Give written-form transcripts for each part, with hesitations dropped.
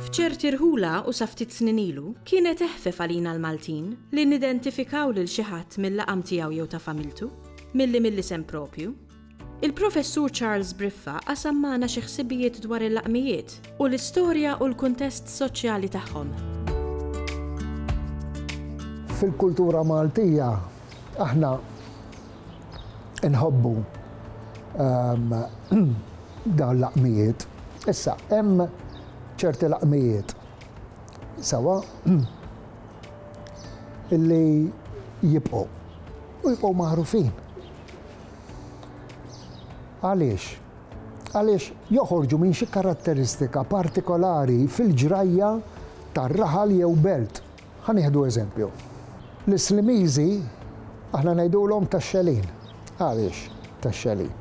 F'ċerti rħula u sa ftit snin ilu kienet eħfef għalina l-Maltin li nidentifikaw lil xi ħadd mill-laqam tiegħu jew ta' familtu, mill-isem propju. Il-professur Charles Briffa qasam magħna xi ħsibijiet dwar il-laqmijiet u l-istorja u l-kuntest soċjali tagħhom. Fil-kultura Maltija aħna nħobbu dawn l-laqmijiet. Issa hemm ċerti laqmijiet sawa illi jibqgħu u jibqgħu magħrufin. Għaliex? Għaliex joħorġu minn xi karatteristika partikolari fil-ġrajja tar-raħal jew belt. Ħanieħdu eżempju. L-Islimiżi aħna ngħidulhom tax-xelin. Għaliex tax-xelin?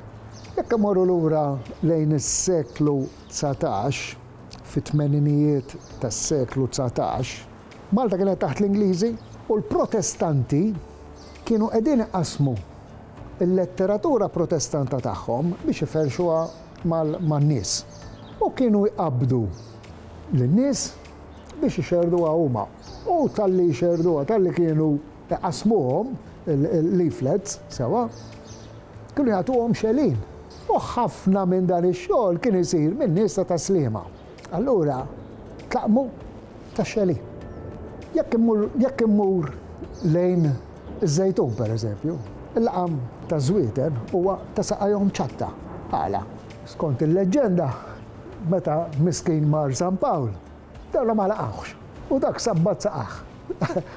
Jekk imorru lura lejn is-seklu 19 fit-tmeninijiet tas-seklu 19, Malta kienet taħt l-Ingliżi u l-Protestanti kienu qegħdin iqasmu il-letteratura protestanta tagħhom biex iferxuha man-nies. U kienu jqabdu lin-nies biex ixerduha huma. U talli jxerduha, talli kienu iqasmuhom il-leaflets sewa, kienu jagħtuhom xelin. U ħafna minn dan ix-xogħol kien isir minn nies ta' taslima. Allura, tlaqmu ta' xelin. Jekk immur lejn iż-żejtun pereżempju, il-laqam ta' żwieten huwa ta' saqajhom ċatta. Għala, skont il-leġenda, meta miskin mar San Pawl, dawla ma laqgħux u dak sabbat saqaħ.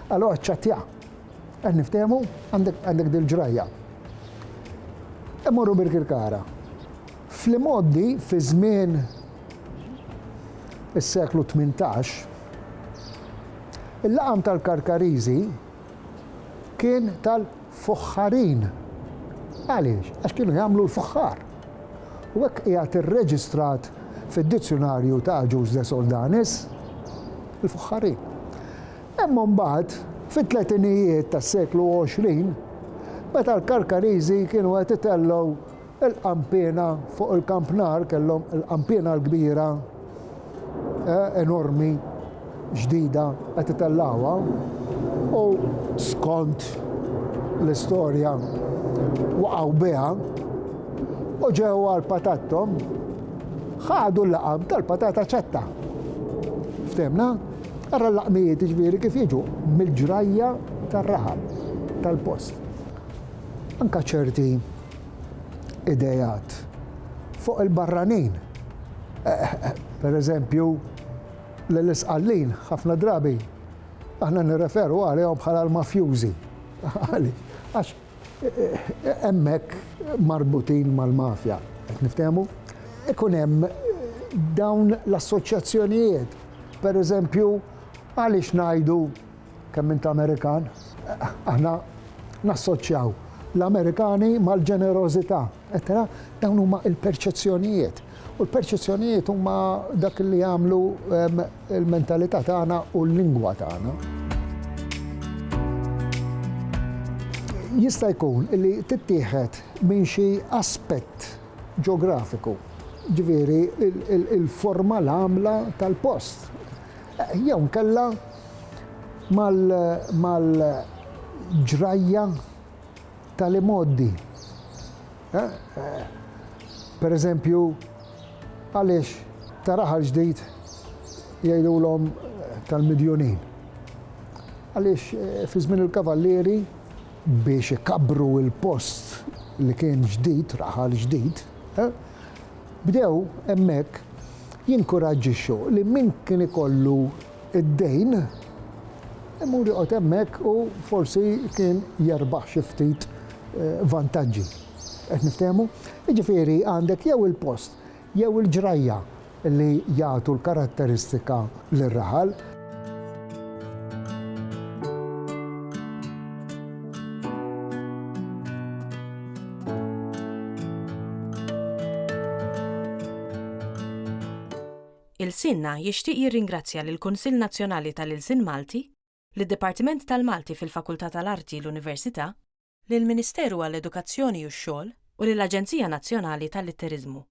Allura ċattja. Qed niftehmu għandek dil-ġrajja. Immorru bil-Kirkara. Fl-modi fi żmien is-seklu 18, il-laqam tal-Karkariżi kien tal-fuħħarin. Għaliex? Għax kienu jagħmlu l-fuħħar. U hekk qiegħed irreġistrat fid-dizzjonarju ta' Ġus de Soldanis il-fuħħarin. Hemm mbagħad fit-tletinijiet tas-seklu 20, meta l-Karkariżi kienu qed itellgħu il-qampina fuq il-Kampnar, kellhom il-qampina l-kbira enormi, ġdida, qed itellgħuha u skont l-istorja waqgħu biha u ġew għal patattom ħadu l-laqam tal-patata ċetta. Ftemna? Ara l-laqmijiet ġifieri kif jiġu mill-ġrajja tar-raħal tal-post. Anka ċerti idejat fuq il-barranin. Pereżempju, l-isqallin ħafna drabi aħna nirreferu għalihom bħala l-mafjużi. Għax hemmhekk marbutin mal-mafja. Qed niftehmu? Ikun hemm dawn l-assoċjazzjonijiet. Pereżempju, għaliex ngħidu kemm int Amerikan, aħna nassoċjaw l-Amerikani mal-ġenerożità. Dawn huma l-perċezzjonijiet. U l-perċezzjonijiet huma dak li jagħmlu il-mentalità tagħna u l-lingwa tagħna. Jista' jkun li tittieħed minn xi aspett ġeografiku, ġifieri il-forma l-għamla tal-post. Jew nkella mal-ġrajja tal-imoddi. Pereżempju, għaliex ta' raħal ġdid jgħidulhom tal-Midjunin. Għaliex fi żmien il-kavallieri biex ikabru il-post li kien ġdid, raħal ġdid, bdew hemmhekk jinkoraġġixxu li min kien ikollu id-dejn imur joqgħod hemmhekk u forsi kien jerbaħ xi ftit vantaġġi. Qed niftehmu? Jiġifieri għandek jew il-post jew il-ġrajja li jagħtu l-karatteristika lir-raħal. Ilsienna jixtieq jirringrazzja lill-Kunsill Nazzjonali tal-Ilsien Malti lid-Dipartiment tal-Malti fil-Fakultà tal-Arti l-Università, lill-Ministeru għall-Edukazzjoni u x-Xogħol u lill-Aġenzija Nazzjonali tal-Litteriżmu.